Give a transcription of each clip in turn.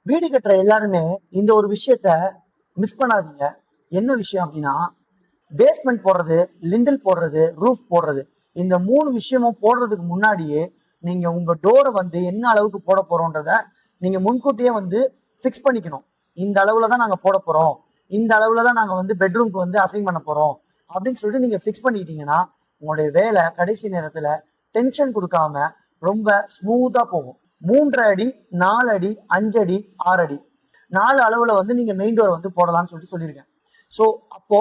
வீடு கட்டுற எல்லாருமே இந்த ஒரு விஷயத்த மிஸ் பண்ணாதீங்க. என்ன விஷயம் அப்படின்னா, பேஸ்மெண்ட் போடுறது, லிண்டில் போடுறது, ரூஃப் போடுறது, இந்த 3 விஷயமும் போடுறதுக்கு முன்னாடியே நீங்க உங்க டோரை வந்து என்ன அளவுக்கு போட போறோன்றத நீங்க முன்கூட்டியே வந்து ஃபிக்ஸ் பண்ணிக்கணும். இந்த அளவுல தான் நாங்க போட போறோம், இந்த அளவுல தான் நாங்க வந்து பெட்ரூம்க்கு வந்து அசைன் பண்ண போறோம் அப்படின்னு சொல்லிட்டு நீங்க ஃபிக்ஸ் பண்ணிக்கிட்டீங்கன்னா உங்களுடைய வேலை கடைசி நேரத்துல டென்ஷன் கொடுக்காம ரொம்ப ஸ்மூத்தா போகும். 3 அடி, 4 அடி, 5 அடி, 6 அடி 4 அளவுல வந்து நீங்க மெயின் டோர் வந்து போடலாம்னு சொல்லியிருக்கேன். ஸோ அப்போ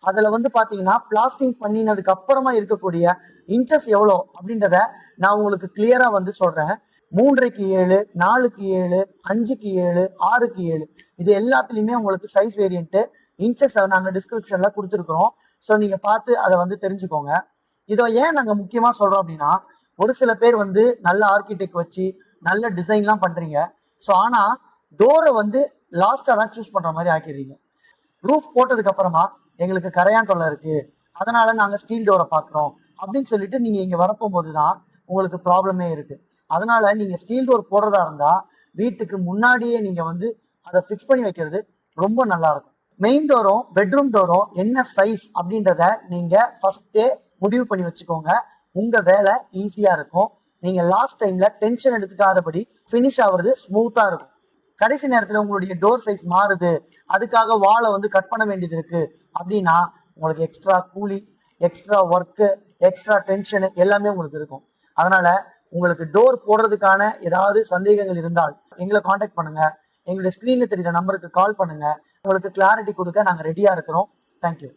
அதுல வந்து பாத்தீங்கன்னா பிளாஸ்டிங் பண்ணினதுக்கு அப்புறமா இருக்கக்கூடிய இன்ச்சஸ் எவ்வளோ அப்படின்றத நான் உங்களுக்கு கிளியரா வந்து சொல்றேன். 3க்கு 7, 4க்கு 7, 5க்கு 7, 6க்கு 7 இது எல்லாத்துலயுமே உங்களுக்கு சைஸ் வேரியன்ட் இன்ச்சஸ் நாங்க டிஸ்கிரிப்ஷன்ல கொடுத்துருக்குறோம். ஸோ நீங்க பார்த்து அதை வந்து தெரிஞ்சுக்கோங்க. இதை ஏன் நாங்க முக்கியமா சொல்றோம் அப்படின்னா, ஒரு சில பேர் வந்து நல்ல ஆர்கிடெக்ட் வச்சு நல்ல டிசைன்லாம் பண்றீங்க. ஸோ ஆனா டோரை வந்து லாஸ்டா தான் சூஸ் பண்ற மாதிரி ஆக்கிடுறீங்க. ரூஃப் போட்டதுக்கு அப்புறமா எங்களுக்கு கரையான் தொல்லை இருக்கு, அதனால நாங்க ஸ்டீல் டோரை பாக்குறோம் அப்படின்னு சொல்லிட்டு நீங்க இங்க வரப்போகும்போது தான் உங்களுக்கு ப்ராப்ளமே இருக்கு. அதனால நீங்க ஸ்டீல் டோர் போடுறதா இருந்தா வீட்டுக்கு முன்னாடியே நீங்க வந்து அதை ஃபிக்ஸ் பண்ணி வைக்கிறது ரொம்ப நல்லா இருக்கும். மெயின் டோரும் பெட்ரூம் டோரும் என்ன சைஸ் அப்படின்றத நீங்க ஃபர்ஸ்டே முடிவு பண்ணி வச்சுக்கோங்க. உங்க வேலை ஈஸியா இருக்கும். நீங்க லாஸ்ட் டைம்ல டென்ஷன் எடுத்துக்காதபடி ஃபினிஷ் ஆகுறது ஸ்மூத்தா இருக்கும். கடைசி நேரத்துல உங்களுடைய டோர் சைஸ் மாறுது, அதுக்காக வாலை வந்து கட் பண்ண வேண்டியது இருக்கு அப்படின்னா உங்களுக்கு எக்ஸ்ட்ரா கூலி, எக்ஸ்ட்ரா ஒர்க்கு, எக்ஸ்ட்ரா டென்ஷன் எல்லாமே உங்களுக்கு இருக்கும். அதனால உங்களுக்கு டோர் போடுறதுக்கான ஏதாவது சந்தேகங்கள் இருந்தால் எங்களை காண்டாக்ட் பண்ணுங்க. எங்களுடைய ஸ்கிரீன்ல தெரியுற நம்பருக்கு கால் பண்ணுங்க. உங்களுக்கு கிளாரிட்டி கொடுக்க நாங்க ரெடியா இருக்கிறோம். தேங்க்யூ.